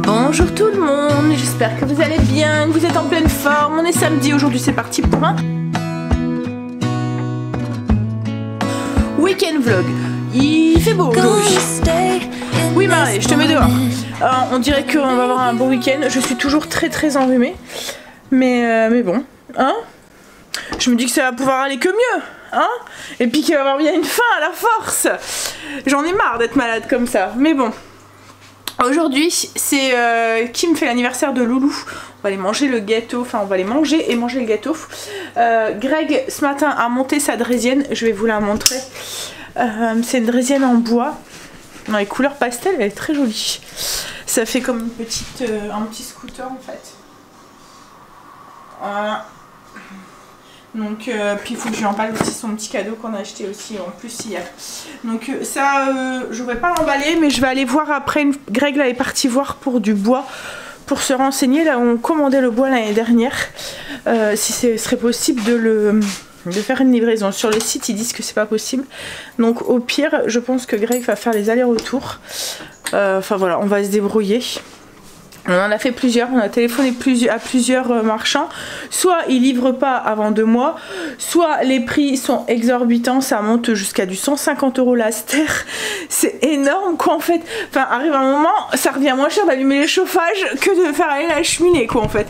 Bonjour tout le monde, j'espère que vous allez bien, que vous êtes en pleine forme. On est samedi, aujourd'hui c'est parti pour un week-end vlog. Il fait beau aujourd'hui. Oui Marie, je te mets dehors. On dirait qu'on va avoir un bon week-end. Je suis toujours très enrhumée. Mais bon, hein. Je me dis que ça va pouvoir aller que mieux, hein. Et puis qu'il va y avoir bien une fin à la force. J'en ai marre d'être malade comme ça, mais bon. Aujourd'hui, c'est Kim fait l'anniversaire de Loulou. On va aller manger le gâteau, enfin on va aller manger et manger le gâteau. Greg, ce matin, a monté sa draisienne, je vais vous la montrer. C'est une draisienne en bois, dans les couleurs pastel, elle est très jolie. Ça fait comme une petite, un petit scooter en fait. Voilà. Donc, puis il faut que je lui emballe aussi son petit cadeau qu'on a acheté aussi en plus hier. Donc ça, je vais pas l'emballer, mais je vais aller voir après. Greg là est parti voir pour du bois, pour se renseigner. Là où on commandait le bois l'année dernière, si ce serait possible de faire une livraison. Sur le site ils disent que c'est pas possible. Donc au pire, je pense que Greg va faire les allers-retours. Enfin voilà, on va se débrouiller. On en a fait plusieurs, on a téléphoné à plusieurs marchands. Soit ils livrent pas avant 2 mois, soit les prix sont exorbitants, ça monte jusqu'à du 150 € l'aster. C'est énorme quoi en fait. Enfin arrive un moment, ça revient moins cher d'allumer les chauffages que de faire aller la cheminée quoi en fait.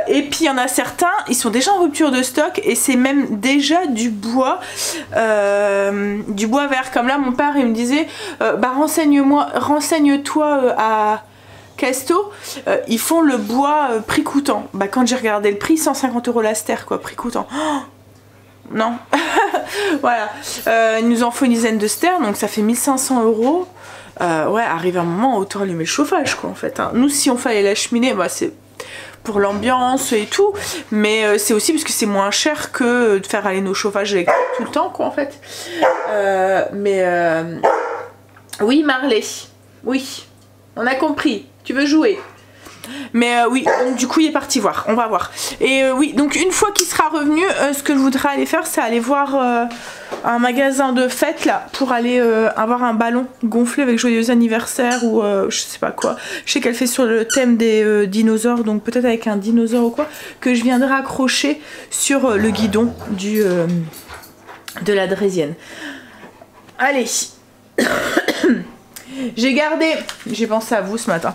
Et puis il y en a certains, ils sont déjà en rupture de stock et c'est même déjà du bois vert. Comme là mon père il me disait, bah renseigne-toi à Casto, ils font le bois prix coûtant. Bah quand j'ai regardé le prix, 150 € l'aster quoi, prix coûtant. Oh non. Voilà. Il nous en faut une dizaine de sters, donc ça fait 1500 €. Ouais, arrive un moment, autant allumer le chauffage quoi en fait. Hein. Nous si on fallait la cheminée, bah c'est pour l'ambiance et tout, mais c'est aussi parce que c'est moins cher que de faire aller nos chauffages électriques tout le temps quoi en fait. Oui Marley, oui, on a compris. Tu veux jouer? Mais oui, donc du coup il est parti voir, on va voir. Et oui, donc une fois qu'il sera revenu, ce que je voudrais aller faire, c'est aller voir un magasin de fête là, pour aller avoir un ballon gonflé avec joyeux anniversaire ou je sais pas quoi. Je sais qu'elle fait sur le thème des dinosaures, donc peut-être avec un dinosaure ou quoi, que je viendrai accrocher sur le guidon de la draisienne. Allez. J'ai gardé, j'ai pensé à vous ce matin,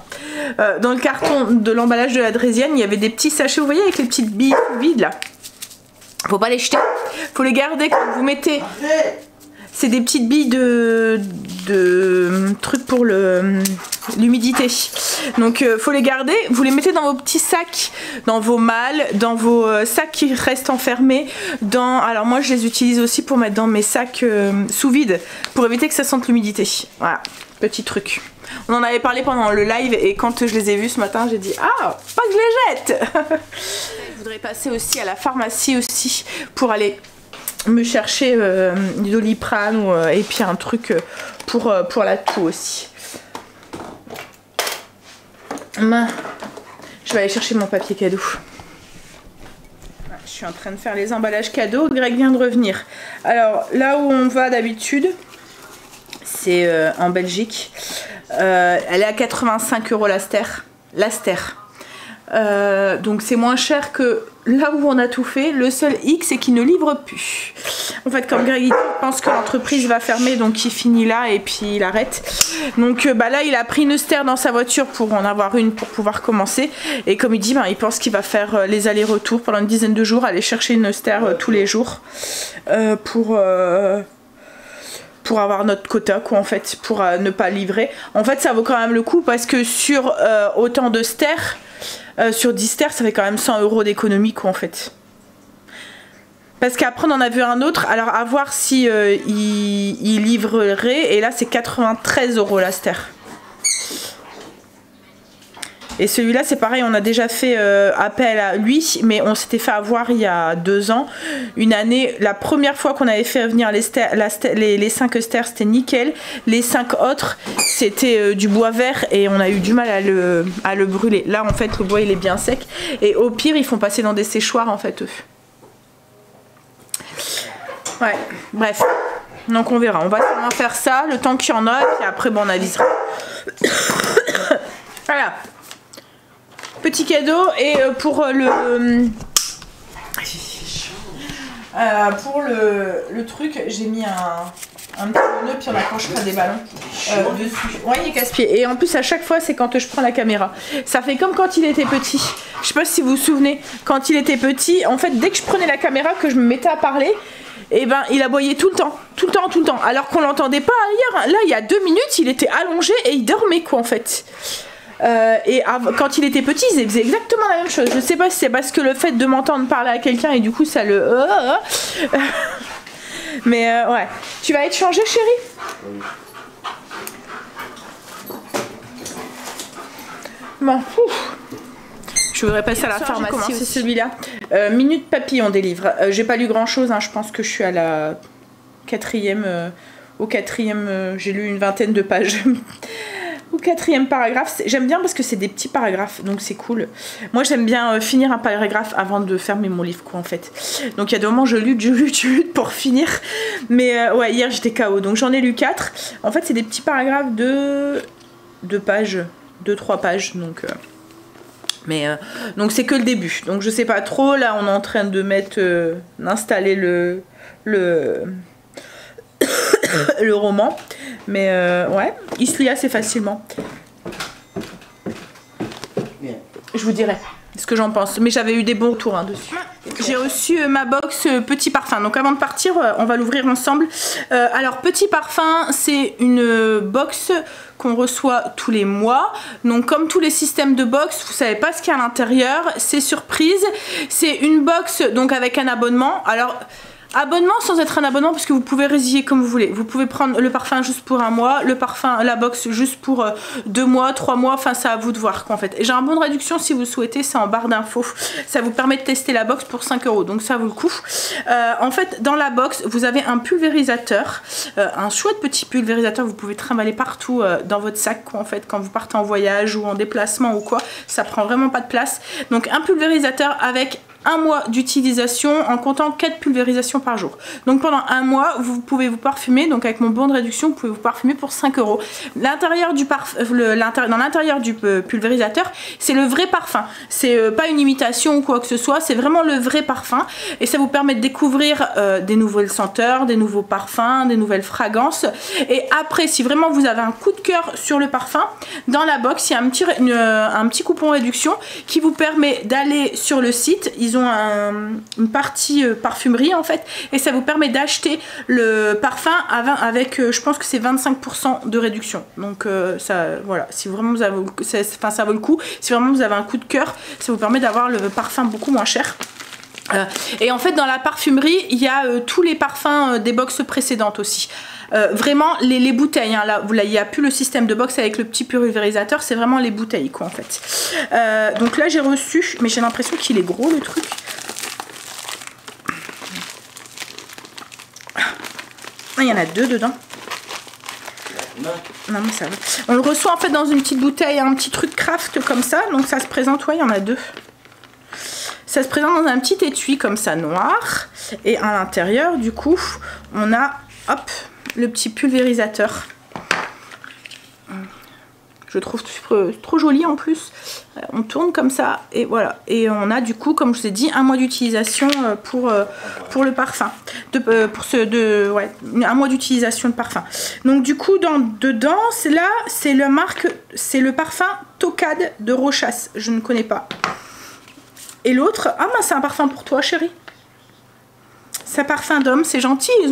dans le carton de l'emballage de la draisienne, il y avait des petits sachets, vous voyez, avec les petites billes vides là. Faut pas les jeter, faut les garder quand vous mettez. C'est des petites billes de trucs pour l'humidité. Donc faut les garder, vous les mettez dans vos petits sacs, dans vos malles, dans vos sacs qui restent enfermés. Alors moi je les utilise aussi pour mettre dans mes sacs sous vide, pour éviter que ça sente l'humidité. Voilà, petit truc. On en avait parlé pendant le live et quand je les ai vus ce matin, j'ai dit ah, pas que je les jette. Je voudrais passer aussi à la pharmacie aussi pour aller me chercher du Doliprane et puis un truc pour la toux aussi. Je vais aller chercher mon papier cadeau. Je suis en train de faire les emballages cadeaux. Greg vient de revenir. Alors là où on va d'habitude, c'est en Belgique. Elle est à 85 € l'aster. Donc c'est moins cher que là où on a tout fait. Le seul hic c'est qu'il ne livre plus. En fait comme Greg pense que l'entreprise va fermer, donc il finit là et puis il arrête. Donc bah là il a pris une ster dans sa voiture pour en avoir une pour pouvoir commencer. Et comme il dit, bah, il pense qu'il va faire les allers-retours pendant une dizaine de jours, aller chercher une ster tous les jours pour avoir notre quota quoi en fait, pour ne pas livrer. En fait ça vaut quand même le coup parce que sur autant de sters, sur 10 sters ça fait quand même 100 € d'économie quoi en fait. Parce qu'après on en a vu un autre, alors à voir si il livrerait, et là c'est 93 € la ster. Et celui-là c'est pareil, on a déjà fait appel à lui, mais on s'était fait avoir il y a 2 ans, une année. La première fois qu'on avait fait venir les 5 sters c'était nickel, les 5 autres c'était du bois vert et on a eu du mal à le brûler. Là en fait le bois il est bien sec et au pire ils font passer dans des séchoirs en fait eux. Ouais, bref, donc on verra, on va sûrement faire ça le temps qu'il y en a et puis après bon on avisera. Voilà, petit cadeau et pour le... pour le truc, j'ai mis un petit nœud puis on accrochera des ballons dessus. Ouais, il est casse-pied. Et en plus, à chaque fois, c'est quand je prends la caméra. Ça fait comme quand il était petit. Je sais pas si vous vous souvenez. Quand il était petit, en fait, dès que je prenais la caméra, que je me mettais à parler, et ben, il aboyait tout le temps. Tout le temps, tout le temps. Alors qu'on l'entendait pas hier. Là, il y a 2 minutes, il était allongé et il dormait, quoi, en fait. Quand il était petit, il faisait exactement la même chose. Je sais pas si c'est parce que le fait de m'entendre parler à quelqu'un et du coup, ça le... Mais ouais. Tu vas être changée, chérie? Oui. Bon, ouf. Je voudrais passer à la pharmacie. C'est celui-là. Minute Papillon des livres. J'ai pas lu grand-chose. Hein. Je pense que je suis à la 4e... au 4e... j'ai lu une 20aine de pages. Au 4e paragraphe, j'aime bien parce que c'est des petits paragraphes, donc c'est cool. Moi j'aime bien finir un paragraphe avant de fermer mon livre, quoi, en fait. Donc il y a des moments je lutte pour finir. Mais ouais, hier j'étais KO, donc j'en ai lu 4. En fait c'est des petits paragraphes de 2 pages, 2-3 pages, donc... donc c'est que le début, donc je sais pas trop. Là on est en train de mettre, d'installer le roman. Mais ouais, il se lit assez facilement. Bien. Je vous dirai ce que j'en pense. Mais j'avais eu des bons retours hein, dessus. J'ai reçu ma box Petit Parfum. Donc avant de partir, on va l'ouvrir ensemble. Alors Petit Parfum, c'est une box qu'on reçoit tous les mois. Donc comme tous les systèmes de box, vous savez pas ce qu'il y a à l'intérieur. C'est surprise. C'est une box donc avec un abonnement. Alors... abonnement sans être un abonnement parce que vous pouvez résilier comme vous voulez. Vous pouvez prendre le parfum juste pour 1 mois, le parfum, la box juste pour 2 mois, 3 mois, enfin c'est à vous de voir quoi, en fait. J'ai un bon de réduction si vous le souhaitez, c'est en barre d'infos. Ça vous permet de tester la box pour 5 €, donc ça vaut le coup. En fait, dans la box, vous avez un pulvérisateur, un chouette petit pulvérisateur, vous pouvez trimballer partout dans votre sac quoi, en fait, quand vous partez en voyage ou en déplacement ou quoi, ça prend vraiment pas de place. Donc un pulvérisateur avec 1 mois d'utilisation en comptant 4 pulvérisations par jour. Donc pendant 1 mois, vous pouvez vous parfumer. Donc avec mon bon de réduction, vous pouvez vous parfumer pour 5 €. L'intérieur du dans l'intérieur du pulvérisateur, c'est le vrai parfum. C'est pas une imitation ou quoi que ce soit. C'est vraiment le vrai parfum. Et ça vous permet de découvrir des nouvelles senteurs, des nouveaux parfums, des nouvelles fragrances. Et après, si vraiment vous avez un coup de cœur sur le parfum, dans la box, il y a un petit coupon réduction qui vous permet d'aller sur le site. Ils ont une partie parfumerie en fait et ça vous permet d'acheter le parfum avec je pense que c'est 25% de réduction. Donc ça voilà, si vraiment vous avez ça vaut le coup. Si vraiment vous avez un coup de cœur, ça vous permet d'avoir le parfum beaucoup moins cher. Et en fait dans la parfumerie il y a tous les parfums des box précédentes aussi. Vraiment les bouteilles hein, là il n'y a plus le système de box avec le petit pulvérisateur, c'est vraiment les bouteilles quoi en fait. Donc là j'ai reçu, mais j'ai l'impression qu'il est gros le truc. Il y en a 2 dedans. Non mais ça va. On le reçoit en fait dans une petite bouteille, un petit truc craft comme ça, donc ça se présente, ouais il y en a 2. Ça se présente dans un petit étui comme ça noir et à l'intérieur du coup on a hop le petit pulvérisateur. Je trouve trop joli en plus. On tourne comme ça et voilà. Et on a du coup, comme je vous ai dit, 1 mois d'utilisation pour le parfum. Ouais, 1 mois d'utilisation de parfum. Donc du coup, dedans, là, c'est le parfum Tocade de Rochas. Je ne connais pas. Et l'autre, ah ben c'est un parfum pour toi, chérie. C'est parfum d'homme, c'est gentil, ils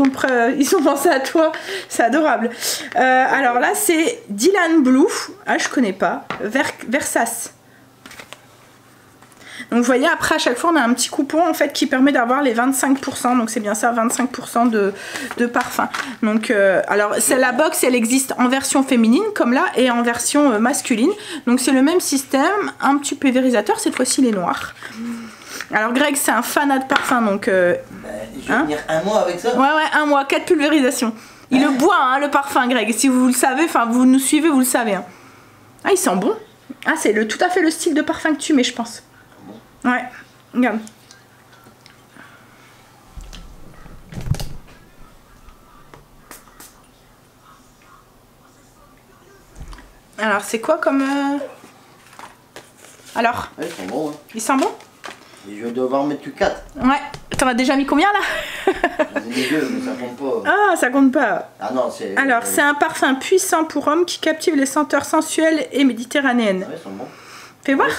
ont pensé à toi, c'est adorable. Alors là c'est Dylan Blue, ah je connais pas, Versace. Donc vous voyez après à chaque fois on a un petit coupon en fait qui permet d'avoir les 25%, donc c'est bien ça 25% de parfum. Donc alors la box elle existe en version féminine comme là et en version masculine. Donc c'est le même système, un petit pulvérisateur, cette fois-ci il est noir. Alors Greg c'est un fanat de parfum donc... je vais venir 1 mois avec ça. Ouais 1 mois, 4 pulvérisations. Il le boit hein, le parfum Greg, si vous le savez, enfin vous nous suivez vous le savez. Hein. Ah il sent bon. Ah c'est tout à fait le style de parfum que tu mets je pense. Ouais, regarde. Alors c'est quoi comme... Alors? Ouais, ils sont bons. Hein. Ils sentent bon? Et je vais devoir en mettre que 4. Ouais. T'en as déjà mis combien là? J'en ai mis 2, mais ça compte pas. Ah, ça compte pas. Ah non, c'est... Alors, c'est un parfum puissant pour homme qui captive les senteurs sensuelles et méditerranéennes. Ouais, ils sont bons. Fais voir. Ouais,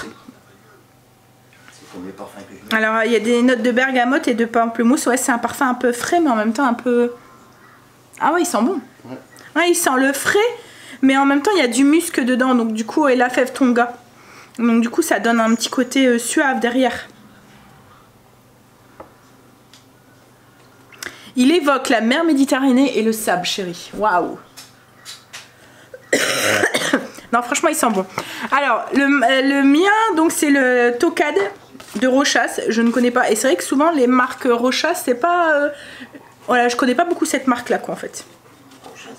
c'est comme les parfums que je mets. Alors, il y a des notes de bergamote et de pamplemousse. Ouais, c'est un parfum un peu frais, mais en même temps un peu... Ah ouais, il sent bon. Ouais. Ouais, il sent le frais, mais en même temps, il y a du musc dedans. Donc, du coup, et la fève tonga. Donc, du coup, ça donne un petit côté suave derrière. Il évoque la mer Méditerranée et le sable, chérie. Waouh. Non, franchement, il sent bon. Alors, le mien, donc, c'est le Tocade de Rochas. Je ne connais pas. Et c'est vrai que souvent, les marques Rochas, c'est pas... Voilà, je connais pas beaucoup cette marque-là, quoi, en fait. Rochas.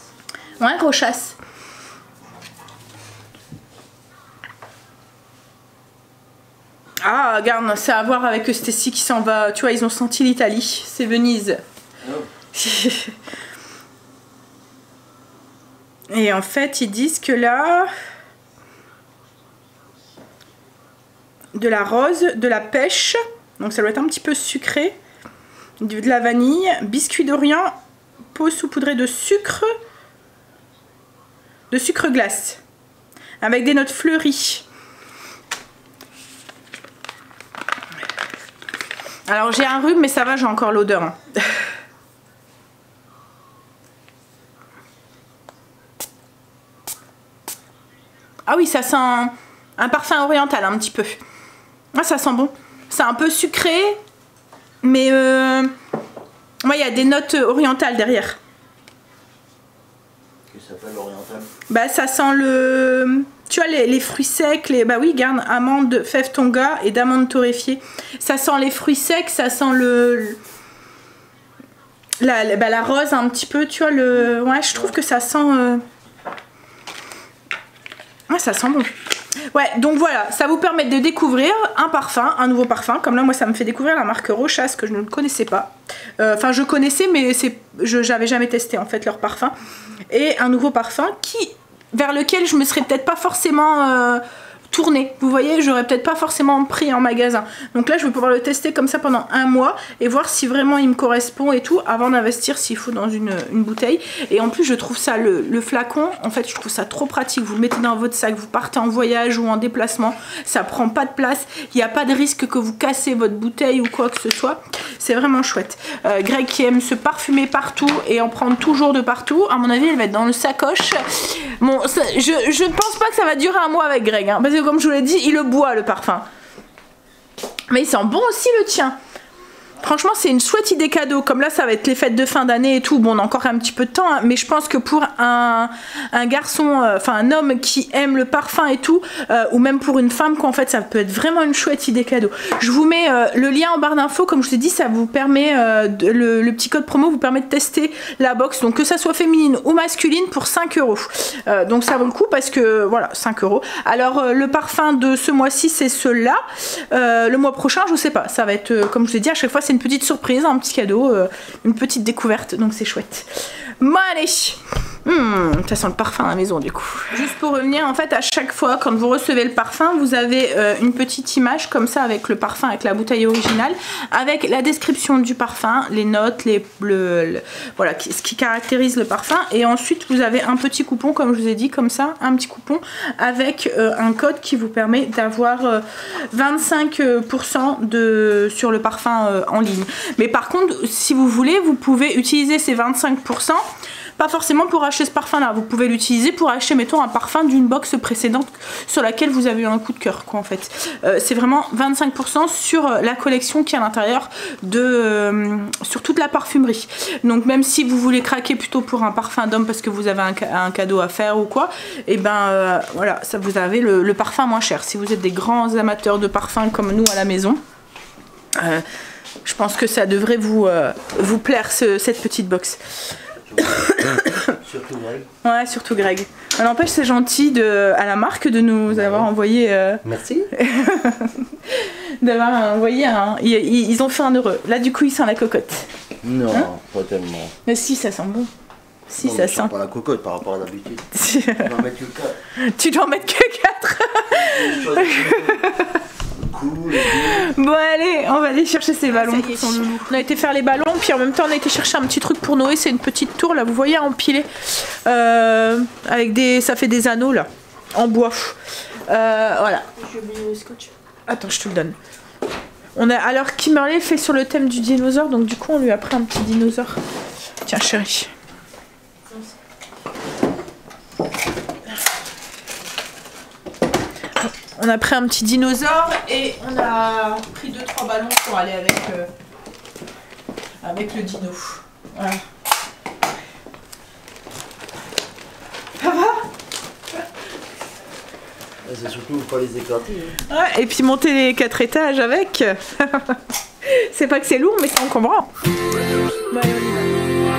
Ouais, Rochas. Ah, regarde, c'est à voir avec Stécie qui s'en va. Tu vois, ils ont senti l'Italie. C'est Venise. Oh. Et en fait, ils disent que là... De la rose, de la pêche. Donc ça doit être un petit peu sucré. De la vanille, biscuit d'Orient, peau saupoudrée de sucre glace. Avec des notes fleuries. Alors j'ai un rhume, mais ça va, j'ai encore l'odeur. Hein. Ah oui, ça sent un parfum oriental un petit peu. Ah, ça sent bon. C'est un peu sucré, mais ouais, il y a des notes orientales derrière. Qu'est-ce que ça s'appelle l'oriental? Bah, ça sent le... Tu vois, les fruits secs, les... Bah oui, garde, amandes, fèves tonga et d'amandes torréfiées. Ça sent les fruits secs, ça sent la rose un petit peu, tu vois, le... Ouais, je trouve que ça sent... Ouais, ça sent bon. Ouais, donc voilà, ça vous permet de découvrir un parfum, un nouveau parfum. Comme là, moi, ça me fait découvrir la marque Rochas que je ne connaissais pas. Enfin, je connaissais, mais j'avais jamais testé en fait leur parfum. Et un nouveau parfum vers lequel je me serais peut-être pas forcément tournée. Vous voyez, j'aurais peut-être pas forcément pris en magasin. Donc là, je vais pouvoir le tester comme ça pendant un mois et voir si vraiment il me correspond et tout avant d'investir s'il faut dans une bouteille. Et en plus, je trouve ça, le flacon, en fait, je trouve ça trop pratique. Vous le mettez dans votre sac, vous partez en voyage ou en déplacement, ça prend pas de place. Il n'y a pas de risque que vous cassez votre bouteille ou quoi que ce soit. C'est vraiment chouette. Greg qui aime se parfumer partout et en prendre toujours de partout, à mon avis, elle va être dans le sacoche. Bon, je ne pense pas que ça va durer un mois avec Greg, hein, parce que comme je vous l'ai dit, il le boit le parfum. Mais il sent bon aussi le tien. Franchement, c'est une chouette idée cadeau. Comme là, ça va être les fêtes de fin d'année et tout. Bon, on a encore un petit peu de temps, hein, mais je pense que pour un garçon, enfin un homme qui aime le parfum et tout, ou même pour une femme, quoi, en fait, ça peut être vraiment une chouette idée cadeau. Je vous mets le lien en barre d'infos. Comme je vous ai dit, ça vous permet, le petit code promo vous permet de tester la box. Donc que ça soit féminine ou masculine pour 5 €. Donc ça vaut le coup parce que, voilà, 5 €. Alors, le parfum de ce mois-ci, c'est celui-là. Le mois prochain, je sais pas. Ça va être, comme je vous ai dit, à chaque fois, c'est une petite surprise, un petit cadeau, une petite découverte, donc c'est chouette. Bon allez, ça sent le parfum à la maison du coup. Juste pour revenir, en fait à chaque fois quand vous recevez le parfum, vous avez une petite image comme ça avec le parfum, avec la bouteille originale, avec la description du parfum, les notes, voilà, ce qui caractérise le parfum, et ensuite vous avez un petit coupon comme je vous ai dit, comme ça, un petit coupon avec un code qui vous permet d'avoir 25% sur le parfum en ligne. Mais par contre, si vous voulez, vous pouvez utiliser ces 25%, pas forcément pour acheter ce parfum là, vous pouvez l'utiliser pour acheter, mettons, un parfum d'une box précédente sur laquelle vous avez eu un coup de cœur, quoi, en fait. C'est vraiment 25% sur la collection qui est à l'intérieur sur toute la parfumerie. Donc même si vous voulez craquer plutôt pour un parfum d'homme parce que vous avez un cadeau à faire ou quoi, et ben voilà, ça, vous avez le parfum moins cher. Si vous êtes des grands amateurs de parfums comme nous à la maison, je pense que ça devrait vous plaire, cette petite box. Surtout Greg. Ouais, surtout Greg. N'empêche, c'est gentil à la marque de nous avoir envoyé... Merci. D'avoir envoyé ils ont fait un heureux. Là, du coup, il sent la cocotte. Non, hein, pas tellement. Mais si, ça sent bon. Si, non, ça sent. pas la cocotte par rapport à d'habitude. Tu dois en mettre que 4. Tu dois en mettre que 4. Bon allez, on va aller chercher ces ballons pour son loulou. On a été faire les ballons, puis en même temps on a été chercher un petit truc pour Noé. C'est une petite tour là, vous voyez, empilée avec des, ça fait des anneaux là, en bois. Voilà. J'ai oublié le scotch. Attends, je te le donne. On a alors Kimberley fait sur le thème du dinosaure, donc du coup on lui a pris un petit dinosaure. Tiens chérie. On a pris un petit dinosaure et on a pris 2-3 ballons pour aller avec le dino. Voilà. Ça va? C'est surtout pour les écarter. Hein. Ouais, et puis monter les 4 étages avec. C'est pas que c'est lourd, mais c'est encombrant. Bah, allez, on y va.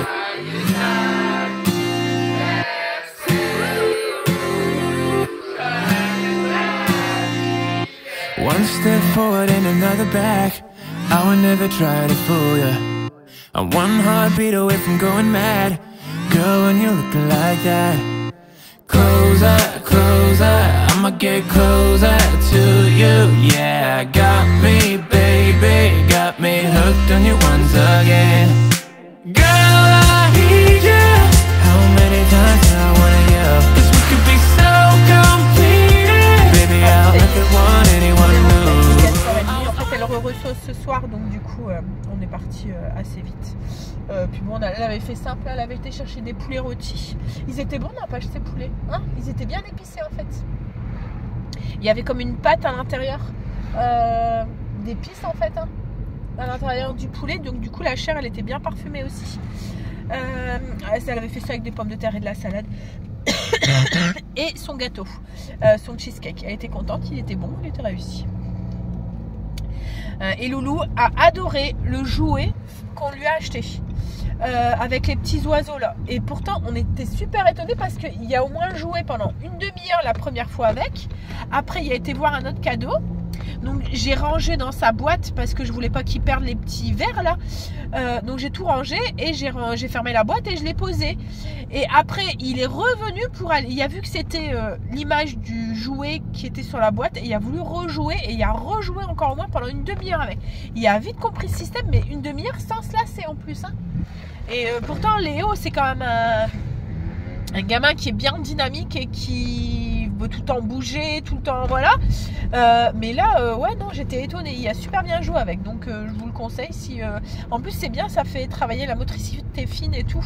One step forward and another back. I would never try to fool ya. I'm one heartbeat away from going mad. Girl, when you're looking like that. Closer, closer, I'ma get closer to you. Yeah, got me, baby, got me hooked on you once again. Girl, I need you. How many times do I wanna yell? 'Cause we could be so complete. Baby, I'll never want anyone new. En fait, elle reçoit ce soir, donc du coup, on est parti assez vite. Puis bon, elle avait fait simple, elle avait été chercher des poulets rôtis. Ils étaient bons n'empêche ces poulets, hein, ils étaient bien épicés en fait. Il y avait comme une pâte à l'intérieur, d'épices en fait, hein, à l'intérieur du poulet. Donc du coup la chair elle était bien parfumée aussi. Elle avait fait ça avec des pommes de terre et de la salade. Et son gâteau, son cheesecake. Elle était contente, il était bon, il était réussi. Et Loulou a adoré le jouet qu'on lui a acheté. Avec les petits oiseaux là. Et pourtant on était super étonnés parce qu'il y a au moins joué pendant une demi-heure la première fois avec. Après il a été voir un autre cadeau. Donc j'ai rangé dans sa boîte parce que je voulais pas qu'il perde les petits verres là. Donc j'ai tout rangé et j'ai fermé la boîte et je l'ai posé. Et après il est revenu pour aller. Il a vu que c'était l'image du jouet qui était sur la boîte et il a voulu rejouer et il a rejoué encore moins pendant une demi-heure avec. Il a vite compris ce système, mais une demi-heure sans se lasser en plus. Hein. Et pourtant Léo c'est quand même un gamin qui est bien dynamique et qui veut tout le temps bouger, tout le temps voilà. Mais là ouais non, j'étais étonnée, il a super bien joué avec, donc je vous le conseille. Si en plus c'est bien, ça fait travailler la motricité fine et tout.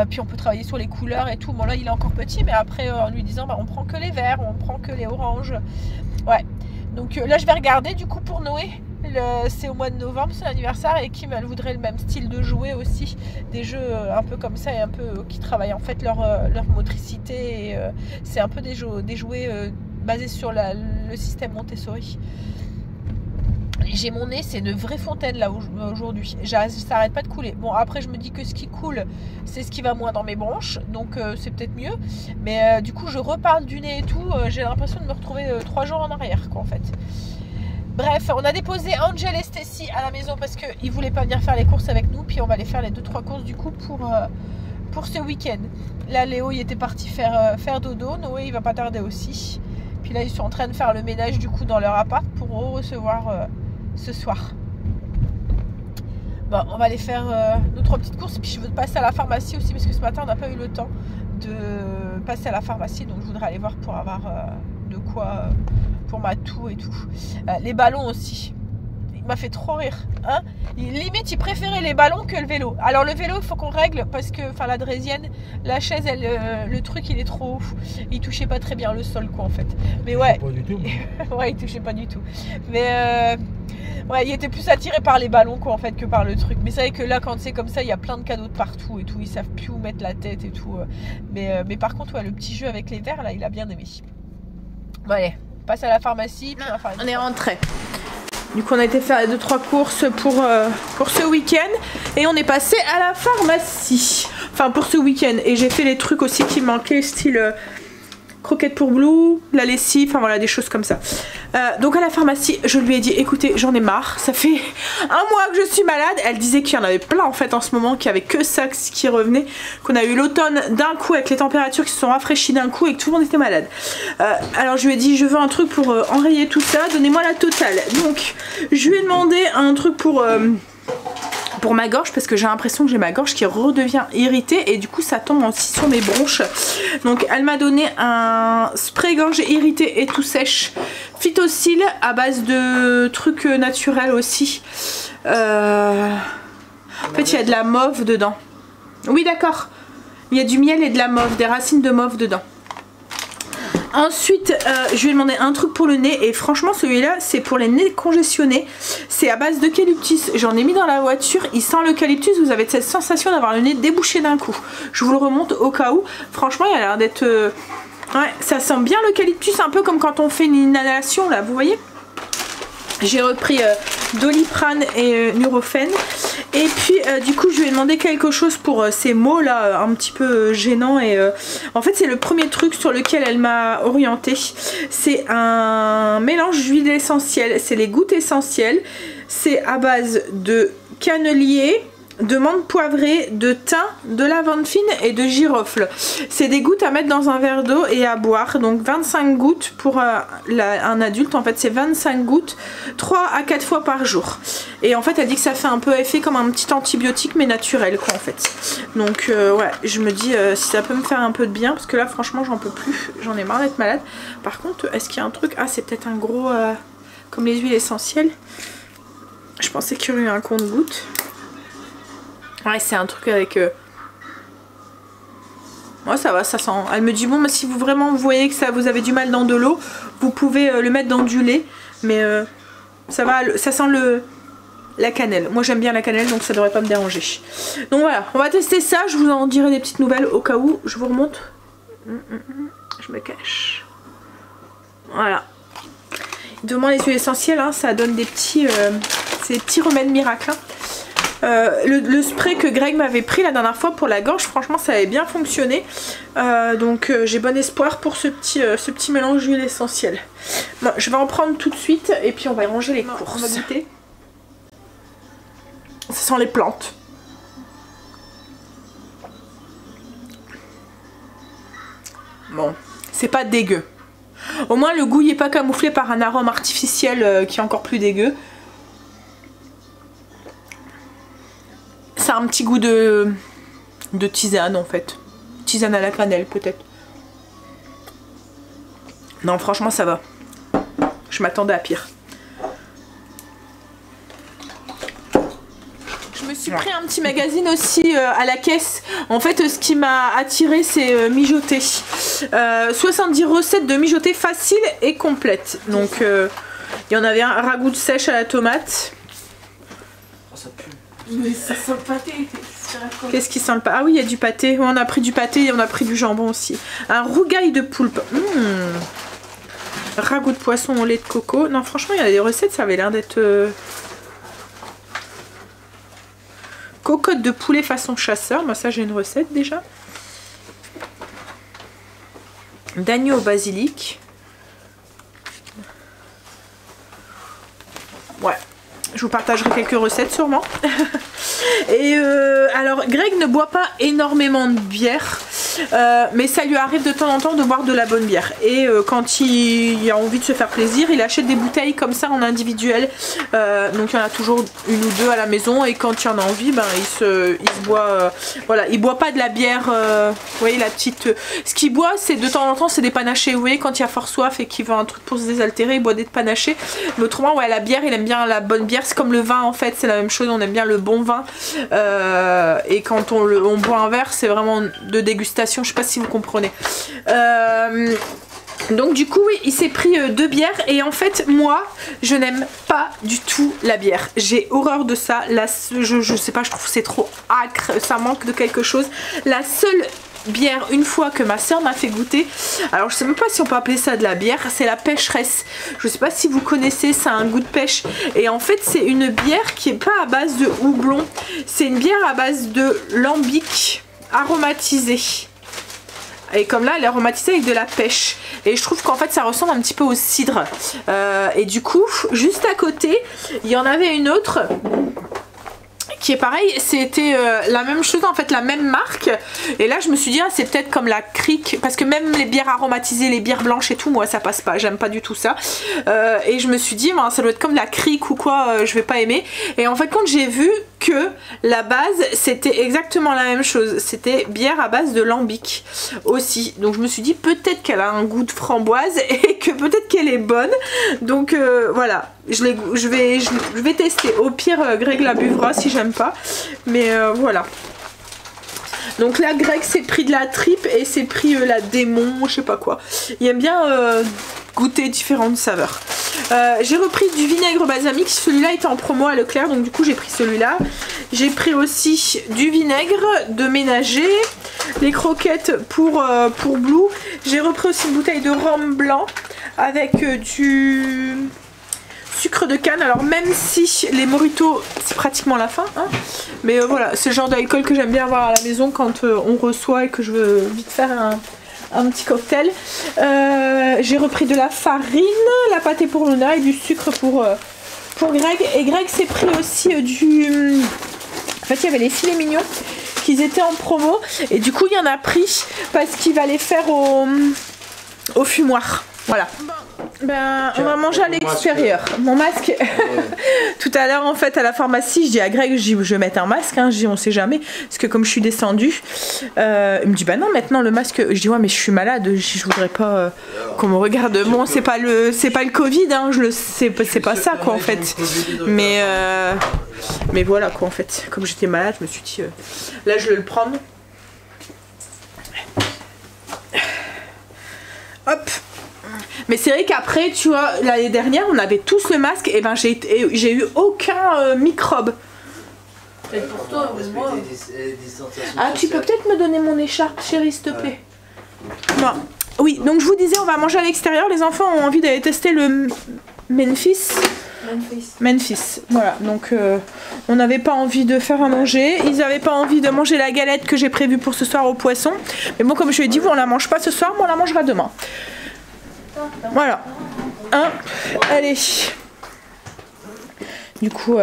Puis on peut travailler sur les couleurs et tout. Bon là il est encore petit, mais après en lui disant bah, on prend que les verts, on prend que les oranges. Ouais, donc là je vais regarder du coup pour Noé. C'est au mois de novembre, c'est l'anniversaire, et Kim elle voudrait le même style de jouets aussi, des jeux un peu comme ça et un peu qui travaillent en fait leur motricité, et c'est un peu des jouets basés sur le système Montessori. J'ai mon nez, c'est une vraie fontaine là aujourd'hui, ça n'arrête pas de couler. Bon après je me dis que ce qui coule c'est ce qui va moins dans mes bronches, donc c'est peut-être mieux, mais du coup je reparle du nez et tout, j'ai l'impression de me retrouver 3 jours en arrière quoi en fait. Bref, on a déposé Angel et Stacy à la maison parce qu'ils ne voulaient pas venir faire les courses avec nous. Puis on va aller faire les 2-3 courses du coup pour ce week-end. Là, Léo il était parti faire dodo. Noé il va pas tarder aussi. Puis là, ils sont en train de faire le ménage du coup dans leur appart pour recevoir ce soir. Bon, on va aller faire 2-3 petites courses. Et puis je veux passer à la pharmacie aussi parce que ce matin on n'a pas eu le temps de passer à la pharmacie. Donc je voudrais aller voir pour avoir de quoi... pour ma toux et tout. Les ballons aussi. Il m'a fait trop rire. Hein, limite, il préférait les ballons que le vélo. Alors le vélo, il faut qu'on règle parce que, enfin la draisienne, la chaise, le truc, il est trop ouf. Il touchait pas très bien le sol, quoi, en fait. Mais ouais. Pas du tout. Ouais, il touchait pas du tout. Mais ouais, il était plus attiré par les ballons, quoi, en fait, que par le truc. Mais c'est vrai que là, quand c'est comme ça, il y a plein de cadeaux de partout et tout. Ils savent plus où mettre la tête et tout. Mais par contre, ouais, le petit jeu avec les verres, là, il a bien aimé. Bon, allez. Passe à la pharmacie, puis on est rentré. Du coup on a été faire 2-3 courses pour ce week-end et on est passé à la pharmacie. Enfin pour ce week-end, et j'ai fait les trucs aussi qui manquaient, style croquettes pour Blue, la lessive, enfin voilà des choses comme ça. Donc à la pharmacie je lui ai dit écoutez j'en ai marre, ça fait un mois que je suis malade. Elle disait qu'il y en avait plein en fait en ce moment, qu'il n'y avait que ça qui revenait, qu'on a eu l'automne d'un coup avec les températures qui se sont rafraîchies d'un coup et que tout le monde était malade. Alors je lui ai dit je veux un truc pour enrayer tout ça, donnez-moi la totale. Donc je lui ai demandé un truc pour ma gorge parce que j'ai l'impression que j'ai ma gorge qui redevient irritée et du coup ça tombe aussi sur mes bronches. Donc elle m'a donné un spray gorge irritée et tout sèche Phytocil à base de trucs naturels aussi. En fait il y a de la mauve dedans. Oui d'accord, il y a du miel et de la mauve, des racines de mauve dedans. Ensuite, je lui ai demandé un truc pour le nez et franchement celui-là c'est pour les nez congestionnés. C'est à base d'eucalyptus. J'en ai mis dans la voiture, il sent l'eucalyptus, vous avez cette sensation d'avoir le nez débouché d'un coup. Je vous le remonte au cas où. Franchement il a l'air d'être... Ouais, ça sent bien l'eucalyptus, un peu comme quand on fait une inhalation là, vous voyez. J'ai repris Doliprane et Nurofen. Et puis du coup je lui ai demandé quelque chose pour ces mots là un petit peu gênants. Et en fait c'est le premier truc sur lequel elle m'a orientée. C'est un mélange d'huile essentielle. C'est les gouttes essentielles. C'est à base de cannelier, de menthe poivrée, de thym, de lavande fine et de girofle. C'est des gouttes à mettre dans un verre d'eau et à boire. Donc 25 gouttes pour un adulte. En fait c'est 25 gouttes 3 à 4 fois par jour. Et en fait elle dit que ça fait un peu effet comme un petit antibiotique mais naturel quoi en fait. Donc ouais je me dis si ça peut me faire un peu de bien parce que là franchement j'en peux plus. J'en ai marre d'être malade. Par contre est-ce qu'il y a un truc... Ah c'est peut-être un gros... comme les huiles essentielles. Je pensais qu'il y aurait eu un compte-gouttes. Ouais c'est un truc avec... Ouais ça va, ça sent... Elle me dit bon mais si vous vraiment vous voyez que ça vous avez du mal dans de l'eau, vous pouvez le mettre dans du lait. Mais ça va, ça sent la cannelle. Moi j'aime bien la cannelle donc ça devrait pas me déranger. Donc voilà, on va tester ça, je vous en dirai des petites nouvelles au cas où. Je vous remonte. Je me cache. Voilà. Demande les huiles essentielles, hein, ça donne des petits... c'est des petits remèdes miracles. Hein. Le spray que Greg m'avait pris la dernière fois pour la gorge, franchement ça avait bien fonctionné. Donc j'ai bon espoir pour ce petit mélange d'huile essentielle. Bon, je vais en prendre tout de suite et puis on va ranger les courses. On va goûter. Ça sent les plantes. Bon, c'est pas dégueu. Au moins le goût n'est pas camouflé par un arôme artificiel qui est encore plus dégueu. Ça a un petit goût de tisane en fait. Tisane à la cannelle peut-être. Non franchement ça va. Je m'attendais à pire. Je me suis pris un petit magazine aussi à la caisse. En fait ce qui m'a attiré c'est mijoter. 70 recettes de mijoter faciles et complètes. Donc il y en avait un ragoût de sèche à la tomate. Ça pue. Mais ça sent le pâté. Qu'est-ce qui sent le pâté? Ah oui, il y a du pâté. On a pris du pâté et on a pris du jambon aussi. Un rougail de poulpe. Ragoût de poisson au lait de coco. Non, franchement, il y a des recettes, ça avait l'air d'être... Cocotte de poulet façon chasseur. Moi, ça, j'ai une recette déjà. D'agneau au basilic. Ouais. Je vous partagerai quelques recettes sûrement. Et alors Greg ne boit pas énormément de bière, mais ça lui arrive de temps en temps de boire de la bonne bière. Et quand il a envie de se faire plaisir, il achète des bouteilles comme ça en individuel. Donc il y en a toujours une ou deux à la maison. Et quand il en a envie, ben, il se boit. Voilà, il boit pas de la bière. Vous voyez la petite. Ce qu'il boit, c'est de temps en temps, c'est des panachés. Vous voyez, quand il a fort soif et qu'il veut un truc pour se désaltérer, il boit des panachés. Mais autrement, ouais, la bière, il aime bien la bonne bière. C'est comme le vin en fait, c'est la même chose. On aime bien le bon vin. Et quand on boit un verre, c'est vraiment de dégustation. Je sais pas si vous comprenez. Donc du coup oui, il s'est pris 2 bières et en fait moi je n'aime pas du tout la bière. J'ai horreur de ça. Je sais pas, je trouve que c'est trop acre, ça manque de quelque chose. La seule bière une fois que ma soeur m'a fait goûter, alors je sais même pas si on peut appeler ça de la bière, c'est la pêcheresse. Je sais pas si vous connaissez, ça a un goût de pêche et en fait c'est une bière qui est pas à base de houblon, c'est une bière à base de lambic aromatisé. Et comme là elle est aromatisée avec de la pêche. Et je trouve qu'en fait ça ressemble un petit peu au cidre. Et du coup, juste à côté, il y en avait une autre qui est pareil, c'était la même chose en fait, la même marque. Et là je me suis dit ah, c'est peut-être comme la Crique, parce que même les bières aromatisées, les bières blanches et tout, moi ça passe pas, j'aime pas du tout ça. Et je me suis dit ça doit être comme la Crique ou quoi, je vais pas aimer. Et en fait quand j'ai vu que la base c'était exactement la même chose, c'était bière à base de lambic aussi, donc je me suis dit peut-être qu'elle a un goût de framboise et que peut-être qu'elle est bonne. Donc voilà, je vais tester. Au pire Greg la buvra si j'aime pas, mais voilà. Donc là Greg s'est pris de la tripe et s'est pris la démon, je sais pas quoi. Il aime bien goûter différentes saveurs. J'ai repris du vinaigre balsamique, celui-là était en promo à Leclerc, donc du coup j'ai pris celui-là. J'ai pris aussi du vinaigre de ménager, les croquettes pour Blue. J'ai repris aussi une bouteille de rhum blanc avec du sucre de canne. Alors même si les mojitos c'est pratiquement la fin, hein, mais voilà, c'est le genre d'alcool que j'aime bien avoir à la maison quand on reçoit et que je veux vite faire un petit cocktail. J'ai repris de la farine, la pâté pour Luna et du sucre pour Greg. Et Greg s'est pris aussi du... En fait il y avait les filets mignons qui étaient en promo et du coup il y en a pris parce qu'il va les faire au fumoir. Voilà. Ben, on va manger à l'extérieur. Mon masque, tout à l'heure en fait à la pharmacie, je dis à Greg, je vais mettre un masque, hein. Je dis on sait jamais, parce que comme je suis descendue, il me dit bah non maintenant le masque, je dis ouais mais je suis malade, je voudrais pas qu'on me regarde, bon c'est pas le Covid, hein. C'est pas ça quoi en fait, mais voilà quoi en fait, comme j'étais malade je me suis dit là je vais le prendre. Hop. Mais c'est vrai qu'après, tu vois, l'année dernière, on avait tous le masque et ben j'ai eu aucun microbe. Et pour toi, moi... Ah, tu peux peut-être me donner mon écharpe, chérie, s'il te plaît. Bon. Oui, donc je vous disais, on va manger à l'extérieur. Les enfants ont envie d'aller tester le Memphis. Voilà, donc on n'avait pas envie de faire à manger. Ils n'avaient pas envie de manger la galette que j'ai prévue pour ce soir au poisson. Mais bon, comme je lui ai dit, on la mange pas ce soir, mais on la mangera demain. Voilà. Hein, allez. Du coup,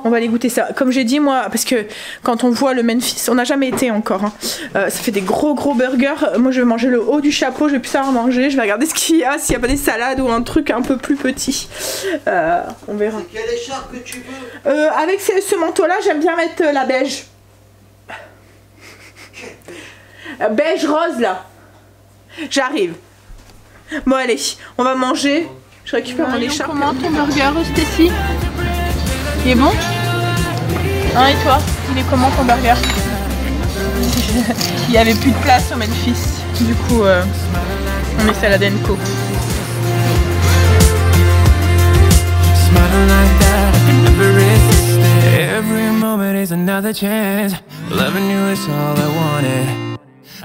on va aller goûter ça. Comme j'ai dit, moi, parce que quand on voit le Memphis, on n'a jamais été encore. Hein. Ça fait des gros burgers. Moi, je vais manger le haut du chapeau. Je vais plus savoir manger. Je vais regarder ce qu'il y a. S'il n'y a pas des salades ou un truc un peu plus petit. On verra. C'est quelle écharpe que tu veux? Avec ce manteau-là, j'aime bien mettre la beige. Beige rose, là. J'arrive. Bon allez, on va manger. Je récupère mon écharpe. Comment ton burger, Stécie? Il est bon? Hein, et toi? Il est comment ton burger? Il n'y avait plus de place au Memphis. Du coup, on met salade Co.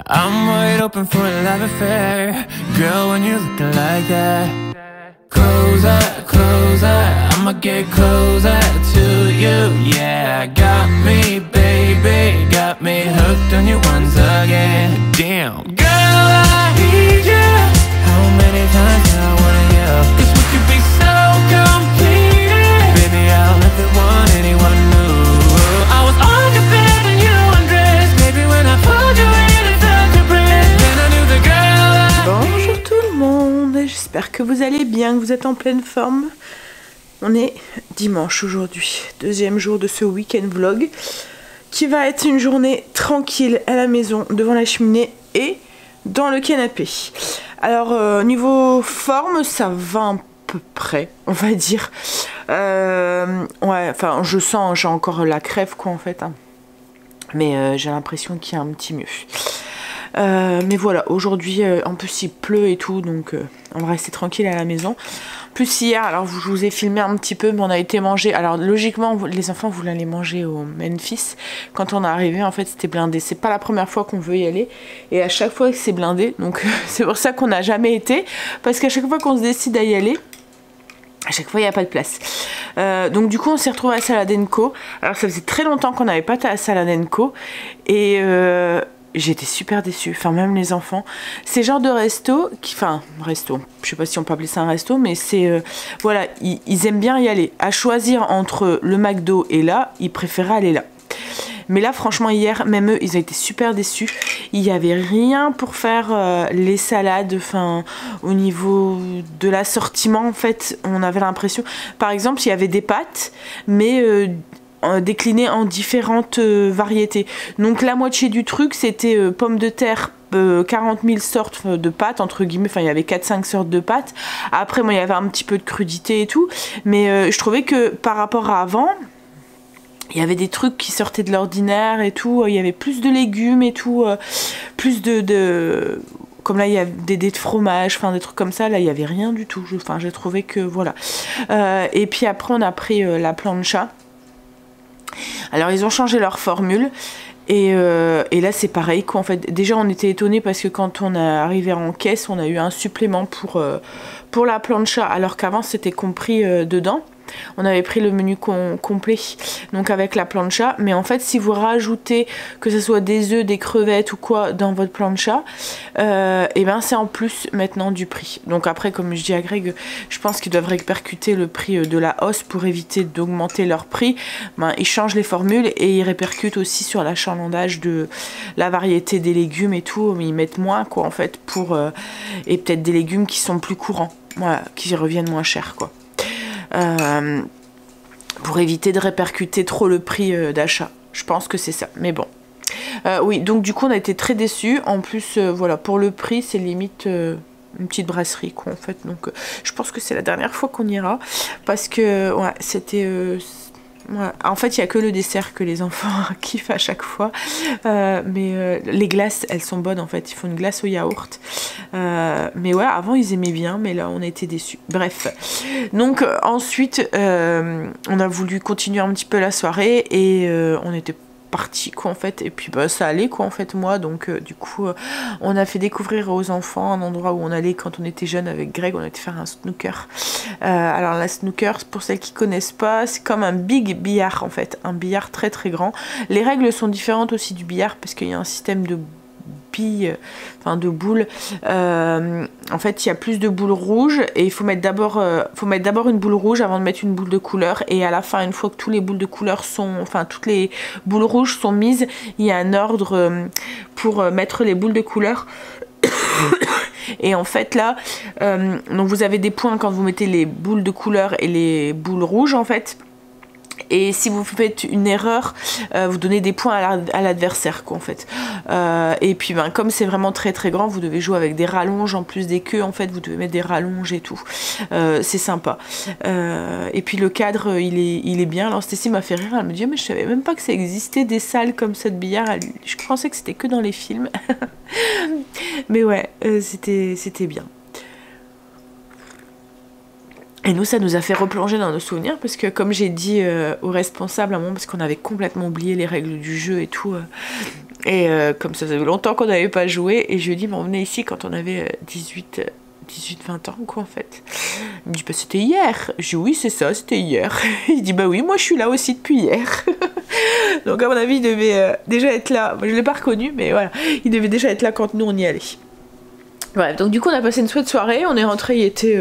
I'm wide open for a love affair. Girl, when you're looking like that, closer, I'ma get closer to you. Yeah, got me, baby, got me hooked on you once again. Damn, girl, I need you. How many times do I wanna yell? 'Cause we could be so complete. Baby, I'll never want anyone new. I was on your bed and you undressed. Baby, when I pulled you in. Bonjour tout le monde, j'espère que vous allez bien, que vous êtes en pleine forme. On est dimanche aujourd'hui, deuxième jour de ce week-end vlog qui va être une journée tranquille à la maison, devant la cheminée et dans le canapé. Alors niveau forme, ça va un peu près, on va dire. Ouais, enfin je sens, j'ai encore la crève quoi en fait, hein. Mais j'ai l'impression qu'il y a un petit mieux. Mais voilà, aujourd'hui en plus il pleut et tout, donc on va rester tranquille à la maison. Plus hier, alors je vous ai filmé un petit peu, mais on a été manger. Alors logiquement, les enfants voulaient aller manger au Memphis. Quand on est arrivé, en fait, c'était blindé. C'est pas la première fois qu'on veut y aller, et à chaque fois que c'est blindé, donc c'est pour ça qu'on n'a jamais été, parce qu'à chaque fois qu'on se décide à y aller, à chaque fois il n'y a pas de place. Donc du coup on s'est retrouvé à Salad Co. Alors ça faisait très longtemps qu'on n'avait pas été à Salad Co. Et j'étais super déçue, enfin même les enfants. C'est genre de resto, resto, je sais pas si on peut appeler ça un resto, mais c'est, voilà, ils aiment bien y aller. À choisir entre le McDo et là, ils préféraient aller là. Mais là, franchement, hier, même eux, ils ont été super déçus. Il n'y avait rien pour faire les salades, enfin, au niveau de l'assortiment, en fait, on avait l'impression... Par exemple, il y avait des pâtes, mais... déclinées en différentes variétés. Donc la moitié du truc c'était pommes de terre, 40 000 sortes de pâtes entre guillemets, enfin il y avait 4-5 sortes de pâtes. Après moi il y avait un petit peu de crudité et tout, mais je trouvais que par rapport à avant, il y avait des trucs qui sortaient de l'ordinaire et tout, il y avait plus de légumes et tout, plus de... Comme là il y a des dés de fromage, enfin des trucs comme ça, là il y avait rien du tout. Enfin j'ai trouvé que voilà. Et puis après on a pris la plancha. Alors ils ont changé leur formule et là c'est pareil quoi en fait. Déjà on était étonnés parce que quand on est arrivé en caisse on a eu un supplément pour la plancha alors qu'avant c'était compris dedans. On avait pris le menu complet donc avec la plancha, mais en fait si vous rajoutez que ce soit des œufs, des crevettes ou quoi dans votre plancha, et ben c'est en plus maintenant du prix. Donc après comme je dis à Greg, je pense qu'ils doivent répercuter le prix de la hausse pour éviter d'augmenter leur prix. Ben, ils changent les formules et ils répercutent aussi sur l'achalandage de la variété des légumes et tout, mais ils mettent moins quoi en fait pour et peut-être des légumes qui sont plus courants, voilà, qui reviennent moins cher quoi. Pour éviter de répercuter trop le prix d'achat. Je pense que c'est ça, mais bon. Oui, donc du coup on a été très déçus. En plus, voilà, pour le prix, c'est limite une petite brasserie quoi en fait. Donc je pense que c'est la dernière fois qu'on ira. Parce que, ouais, c'était... ouais. En fait, il n'y a que le dessert que les enfants kiffent à chaque fois. Mais les glaces, elles sont bonnes en fait. Ils font une glace au yaourt. Mais ouais, avant ils aimaient bien, mais là on a été déçus. Bref. Donc ensuite, on a voulu continuer un petit peu la soirée et on était parti quoi en fait, et puis bah ça allait quoi en fait moi, donc du coup on a fait découvrir aux enfants un endroit où on allait quand on était jeune avec Greg. On a été faire un snooker. Alors la snooker, pour celles qui connaissent pas, c'est comme un big billard en fait, un billard très très grand. Les règles sont différentes aussi du billard parce qu'il y a un système de billes, enfin de boules. En fait il y a plus de boules rouges et il faut mettre d'abord une boule rouge avant de mettre une boule de couleur, et à la fin, une fois que toutes les boules de couleur sont, enfin toutes les boules rouges sont mises, il y a un ordre pour mettre les boules de couleur. Et en fait là, donc vous avez des points quand vous mettez les boules de couleur et les boules rouges en fait. Et si vous faites une erreur, vous donnez des points à l'adversaire quoi en fait. Et puis ben, comme c'est vraiment très très grand, vous devez jouer avec des rallonges en plus des queues en fait, vous devez mettre des rallonges et tout. C'est sympa. Et puis le cadre il est bien. Alors Stécie m'a fait rire, elle me dit mais je savais même pas que ça existait des salles comme ça de billard. Je pensais que c'était que dans les films. Mais ouais, c'était bien. Et nous, ça nous a fait replonger dans nos souvenirs parce que, comme j'ai dit aux responsables à un moment, parce qu'on avait complètement oublié les règles du jeu et tout, et comme ça faisait longtemps qu'on n'avait pas joué, et je lui ai dit, mais on venait ici quand on avait 18-20 ans, quoi, en fait. Il me dit, bah, c'était hier. Je dis, oui, c'est ça, c'était hier. Il dit, bah oui, moi, je suis là aussi depuis hier. Donc, à mon avis, il devait déjà être là. Moi, je ne l'ai pas reconnu, mais voilà. Il devait déjà être là quand nous, on y allait. Bref, donc du coup on a passé une chouette soirée, on est rentré, il était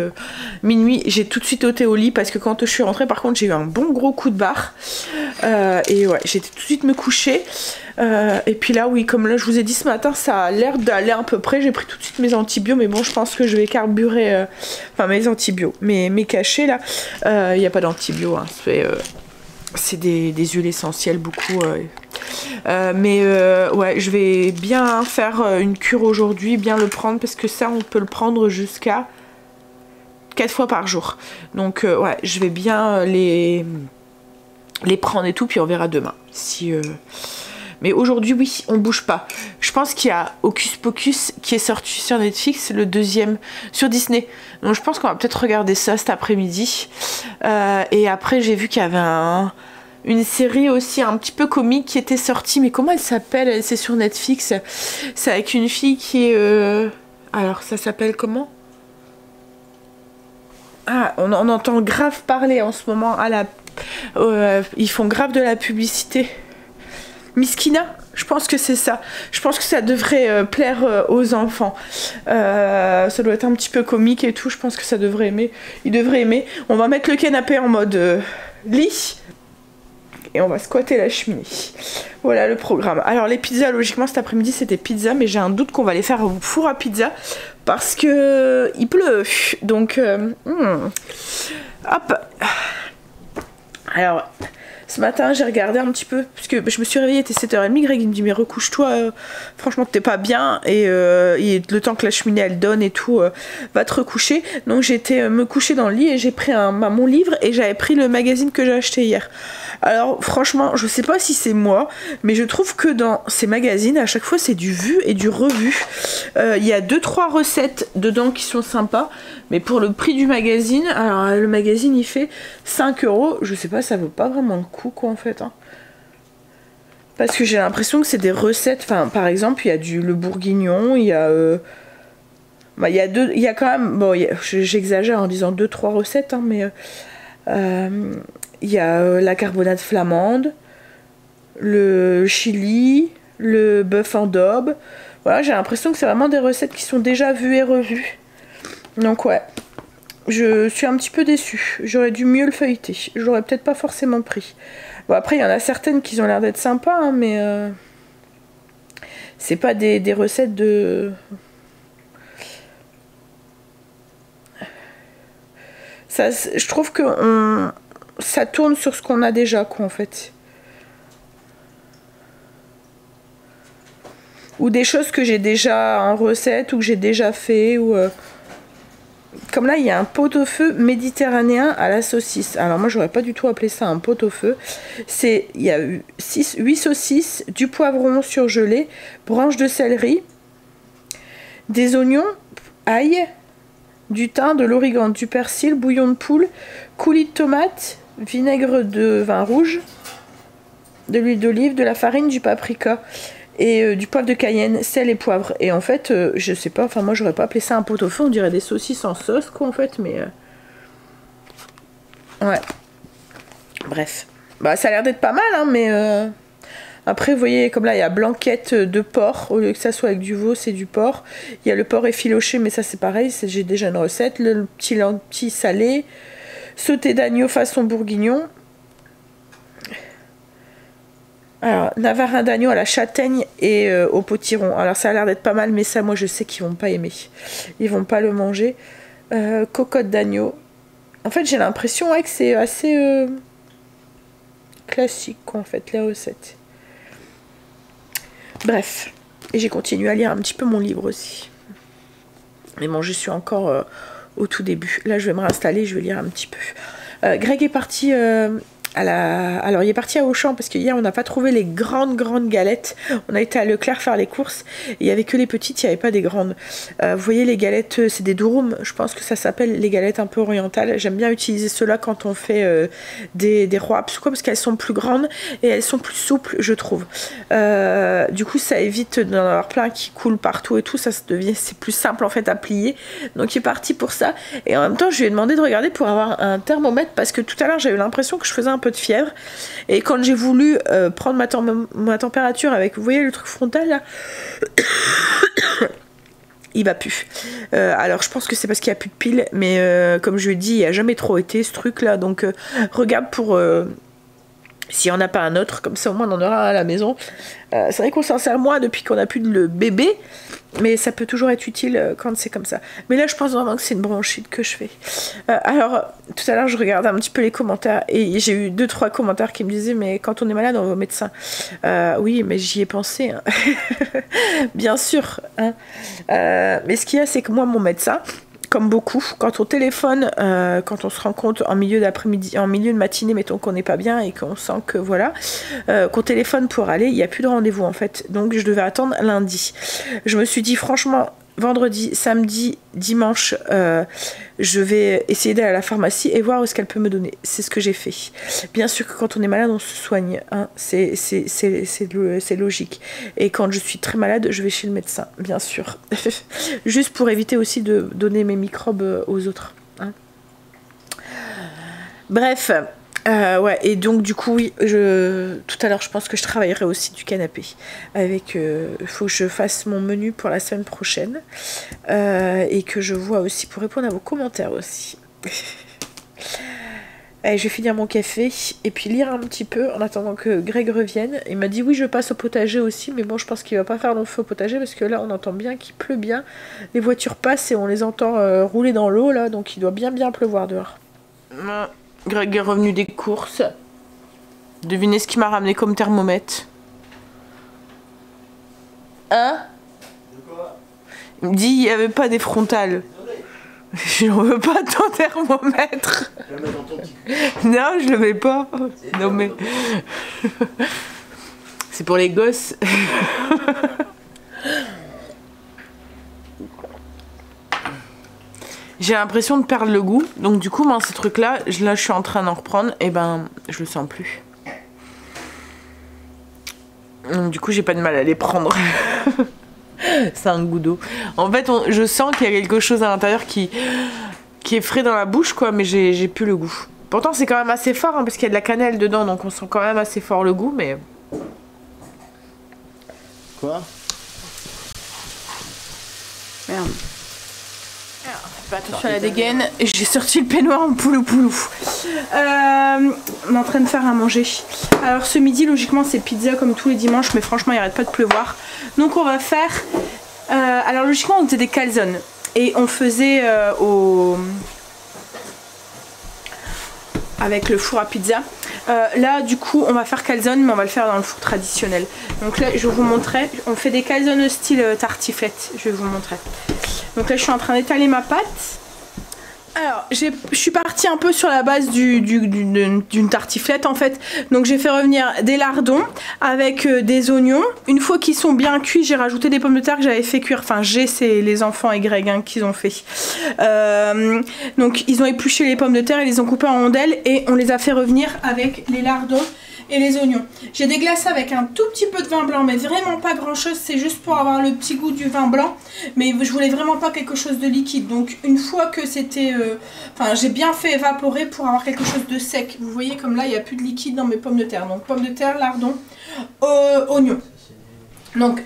minuit, j'ai tout de suite ôté au lit parce que quand je suis rentrée par contre j'ai eu un bon gros coup de barre, et ouais, j'ai été tout de suite me coucher, et puis là oui, comme là je vous ai dit ce matin, ça a l'air d'aller à peu près, j'ai pris tout de suite mes antibiotiques, mais bon je pense que je vais carburer, enfin mes antibiotiques, mes cachets là, il n'y a pas d'antibiotiques, hein, c'est des huiles essentielles beaucoup, mais ouais, je vais bien faire une cure aujourd'hui, bien le prendre parce que ça on peut le prendre jusqu'à 4 fois par jour. Donc ouais, je vais bien les prendre et tout, puis on verra demain si mais aujourd'hui oui, on bouge pas. Je pense qu'il y a Hocus Pocus qui est sorti sur Netflix, le deuxième sur Disney. Donc je pense qu'on va peut-être regarder ça cet après-midi. Et après j'ai vu qu'il y avait une série aussi un petit peu comique qui était sortie. Mais comment elle s'appelle? C'est sur Netflix. C'est avec une fille qui est... Alors ça s'appelle comment? Ah, on entend grave parler en ce moment à la... ils font grave de la publicité. Miskina, Je pense que c'est ça. Je pense que ça devrait plaire aux enfants. Ça doit être un petit peu comique et tout. Je pense que ça devrait aimer. Ils devraient aimer. On va mettre le canapé en mode lit. Et on va squatter la cheminée. Voilà le programme. Alors les pizzas, logiquement cet après-midi c'était pizza. Mais j'ai un doute qu'on va les faire au four à pizza. Parce que il pleut. Donc hop. Alors... Ce matin, j'ai regardé un petit peu, puisque je me suis réveillée, il était 7h30, Greg il me dit mais recouche-toi, franchement t'es pas bien, et le temps que la cheminée elle donne et tout, va te recoucher. Donc j'ai été me coucher dans le lit et j'ai pris mon livre et j'avais pris le magazine que j'ai acheté hier. Alors franchement, je sais pas si c'est moi, mais je trouve que dans ces magazines, à chaque fois c'est du vu et du revu. Il y a 2-3 recettes dedans qui sont sympas, mais pour le prix du magazine, alors le magazine il fait 5 €, je sais pas, ça vaut pas vraiment le coup quoi en fait. Hein. Parce que j'ai l'impression que c'est des recettes, enfin par exemple il y a le bourguignon, il y a... il y a quand même, bon j'exagère en disant 2-3 recettes, hein, mais il y a la carbonate flamande, le chili, le bœuf en daube. Voilà, j'ai l'impression que c'est vraiment des recettes qui sont déjà vues et revues. Donc ouais, je suis un petit peu déçue. J'aurais dû mieux le feuilleter. J'aurais peut-être pas forcément pris. Bon après, il y en a certaines qui ont l'air d'être sympas, hein, mais c'est pas des recettes de... Ça, je trouve que ça tourne sur ce qu'on a déjà, quoi, en fait. Ou des choses que j'ai déjà en recette, ou que j'ai déjà fait, ou... Comme là, il y a un pot-au-feu méditerranéen à la saucisse. Alors moi, j'aurais pas du tout appelé ça un pot-au-feu. Il y a 8 saucisses, du poivron surgelé, branches de céleri, des oignons, ail, du thym, de l'origan, du persil, bouillon de poule, coulis de tomate, vinaigre de vin rouge, de l'huile d'olive, de la farine, du paprika et du poivre de Cayenne, sel et poivre. Et en fait, je sais pas, enfin moi j'aurais pas appelé ça un pot-au-feu, on dirait des saucisses en sauce quoi en fait, mais ouais. Bref, bah ça a l'air d'être pas mal, hein, mais après vous voyez comme là il y a blanquette de porc, au lieu que ça soit avec du veau c'est du porc. Il y a le porc effiloché, mais ça c'est pareil, j'ai déjà une recette. Le petit lentilles salé, sauté d'agneau façon bourguignon. Alors, navarin d'agneau à la châtaigne et au potiron. Alors ça a l'air d'être pas mal, mais ça moi je sais qu'ils vont pas aimer. Ils vont pas le manger. Cocotte d'agneau. En fait j'ai l'impression que c'est assez classique quoi, en fait les recettes. Bref. Et j'ai continué à lire un petit peu mon livre aussi. Mais bon, je suis encore au tout début. Là je vais me réinstaller, je vais lire un petit peu. Greg est parti... Alors il est parti à Auchan parce que hier on n'a pas trouvé les grandes galettes. On a été à Leclerc faire les courses et il n'y avait que les petites, il n'y avait pas des grandes. Vous voyez les galettes, c'est des durum, je pense que ça s'appelle les galettes un peu orientales. J'aime bien utiliser ceux-là quand on fait des wraps quoi, parce qu'elles sont plus grandes et elles sont plus souples je trouve. Du coup ça évite d'en avoir plein qui coulent partout et tout, c'est plus simple en fait à plier. Donc il est parti pour ça et en même temps je lui ai demandé de regarder pour avoir un thermomètre parce que tout à l'heure j'avais l'impression que je faisais un peu de fièvre et quand j'ai voulu prendre ma température avec, vous voyez le truc frontal là, il va plus. Alors je pense que c'est parce qu'il n'y a plus de piles, mais comme je lui ai dit, il n'y a jamais trop été ce truc là, donc regarde pour s'il n'y en a pas un autre, comme ça au moins on en aura un à la maison. C'est vrai qu'on s'en sert moins depuis qu'on a plus de bébé, mais ça peut toujours être utile quand c'est comme ça. Mais là je pense vraiment que c'est une bronchite que je fais. Alors tout à l'heure je regardais un petit peu les commentaires et j'ai eu 2-3 commentaires qui me disaient mais quand on est malade on va au médecin. Oui mais j'y ai pensé hein. Bien sûr hein. Mais ce qu'il y a c'est que moi mon médecin, comme beaucoup, quand on téléphone, quand on se rend compte en milieu d'après-midi, en milieu de matinée, mettons qu'on n'est pas bien et qu'on sent que voilà, qu'on téléphone pour aller, il n'y a plus de rendez-vous en fait. Donc je devais attendre lundi. Je me suis dit franchement, vendredi, samedi, dimanche, je vais essayer d'aller à la pharmacie et voir ce qu'elle peut me donner. C'est ce que j'ai fait. Bien sûr que quand on est malade, on se soigne. Hein. C'est logique. Et quand je suis très malade, je vais chez le médecin, bien sûr. Juste pour éviter aussi de donner mes microbes aux autres. Hein. Bref. Ouais, et donc du coup, oui, tout à l'heure, je pense que je travaillerai aussi du canapé. Avec, faut que je fasse mon menu pour la semaine prochaine. Et que je vois aussi pour répondre à vos commentaires aussi. Allez, je vais finir mon café et puis lire un petit peu en attendant que Greg revienne. Il m'a dit oui, je passe au potager aussi, mais bon, je pense qu'il va pas faire long feu au potager parce que là, on entend bien qu'il pleut bien. Les voitures passent et on les entend rouler dans l'eau là, donc il doit bien pleuvoir dehors. Greg est revenu des courses. Devinez ce qu'il m'a ramené comme thermomètre. Hein? Il me dit il n'y avait pas des frontales. Je n'en veux pas ton thermomètre. Non, je le mets pas. Non mais... C'est pour les gosses. J'ai l'impression de perdre le goût. Donc du coup, moi, ces trucs-là, je suis en train d'en reprendre. Et ben, je le sens plus. Donc, du coup, j'ai pas de mal à les prendre. C'est un goût d'eau. En fait, je sens qu'il y a quelque chose à l'intérieur qui est frais dans la bouche, quoi, mais j'ai plus le goût. Pourtant, c'est quand même assez fort, hein, parce qu'il y a de la cannelle dedans, donc on sent quand même assez fort le goût, mais... Quoi? Merde. Fais attention à la dégaine. J'ai sorti le peignoir en poulou. On est en train de faire à manger. Alors ce midi, logiquement, c'est pizza comme tous les dimanches, mais franchement, il arrête pas de pleuvoir. Donc on va faire... alors logiquement, on faisait des calzones. Et on faisait avec le four à pizza. Là, du coup, on va faire calzone, mais on va le faire dans le four traditionnel. Donc là, je vais vous montrer. On fait des calzones style tartiflette. Je vais vous montrer. Donc là, je suis en train d'étaler ma pâte. Alors, je suis partie un peu sur la base d'une tartiflette en fait. Donc j'ai fait revenir des lardons avec des oignons. Une fois qu'ils sont bien cuits, j'ai rajouté des pommes de terre que j'avais fait cuire. Enfin, c'est les enfants et Greg hein, qu'ils ont fait. Donc ils ont épluché les pommes de terre, ils les ont coupées en rondelles et on les a fait revenir avec les lardons et les oignons. J'ai déglacé avec un tout petit peu de vin blanc, mais vraiment pas grand chose, c'est juste pour avoir le petit goût du vin blanc, mais je voulais vraiment pas quelque chose de liquide. Donc une fois que c'était, enfin j'ai bien fait évaporer pour avoir quelque chose de sec. Vous voyez comme là il n'y a plus de liquide dans mes pommes de terre. Donc pommes de terre, lardons, oignons. Donc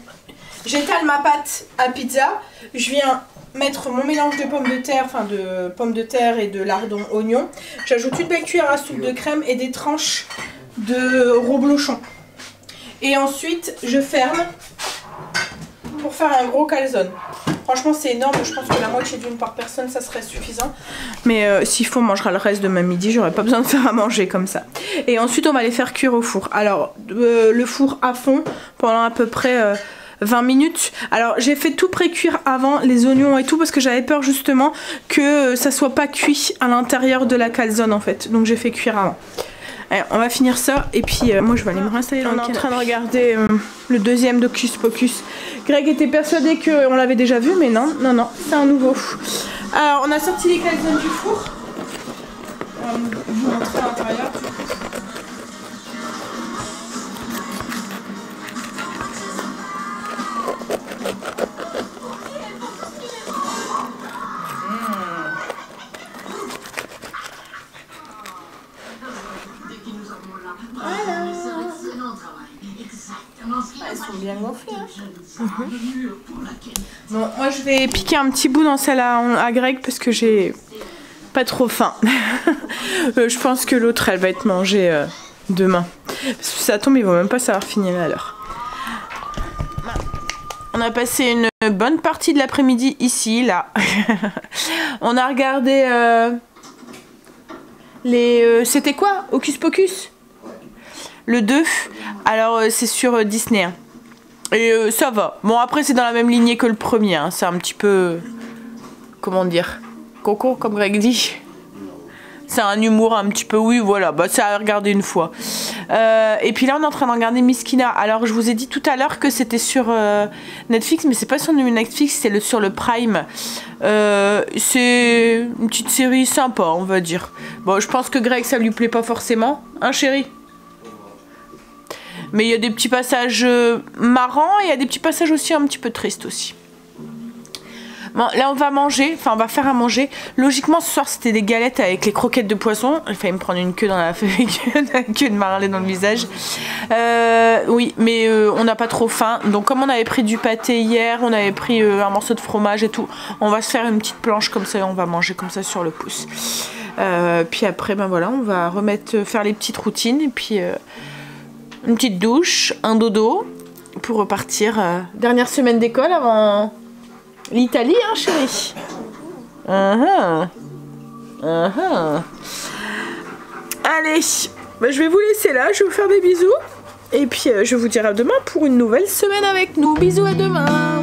j'étale ma pâte à pizza, je viens mettre mon mélange de pommes de terre, enfin de pommes de terre et de lardons, oignons. J'ajoute une belle cuillère à soupe de crème et des tranches de reblochon. Et ensuite je ferme pour faire un gros calzone. Franchement c'est énorme, je pense que la moitié d'une par personne ça serait suffisant. Mais s'il faut on mangera le reste demain midi, j'aurais pas besoin de faire à manger comme ça. Et ensuite on va les faire cuire au four. Alors le four à fond pendant à peu près 20 minutes. Alors j'ai fait tout pré-cuire avant les oignons et tout parce que j'avais peur justement que ça soit pas cuit à l'intérieur de la calzone en fait. Donc j'ai fait cuire avant. Allez, on va finir ça et puis moi je vais aller me réinstaller dans le canapé. On est en train de regarder le deuxième d'Hocus Pocus. Greg était persuadé qu'on l'avait déjà vu mais non, c'est un nouveau. Alors on a sorti les calzones du four. On va vous montrer à l'intérieur. Elles sont bien gonflées. Hein. Bon, moi je vais piquer un petit bout dans celle à Greg parce que j'ai pas trop faim. Je pense que l'autre elle va être mangée demain. Parce que ça tombe, ils vont même pas savoir finir à l'heure. On a passé une bonne partie de l'après-midi ici, là. On a regardé c'était quoi? Hocus Pocus? Le 2. Alors c'est sur Disney. Hein. Et ça va. Bon après c'est dans la même lignée que le premier. Hein. C'est un petit peu... Comment dire? Coco comme Greg dit. C'est un humour un petit peu... Oui voilà. Bah c'est à regarder une fois. Et puis là on est en train de regarder Miskina. Alors je vous ai dit tout à l'heure que c'était sur Netflix. Mais c'est pas sur Netflix. C'est sur le Prime. C'est une petite série sympa on va dire. Bon je pense que Greg ça lui plaît pas forcément. Hein chérie? Mais il y a des petits passages marrants et il y a des petits passages aussi un petit peu tristes aussi. Bon, là on va manger, enfin on va faire à manger. Logiquement ce soir c'était des galettes avec les croquettes de poisson. J'ai failli me prendre une queue dans la queue de marlin dans le visage. Oui, mais on n'a pas trop faim. Donc comme on avait pris du pâté hier, on avait pris un morceau de fromage et tout. On va se faire une petite planche comme ça et on va manger comme ça sur le pouce. Puis après ben voilà, on va faire les petites routines et puis une petite douche, un dodo pour repartir. Dernière semaine d'école avant l'Italie, hein chérie. Allez, bah, je vais vous laisser là, je vais vous faire des bisous. Et puis je vous dirai à demain pour une nouvelle semaine avec nous. Bisous, à demain.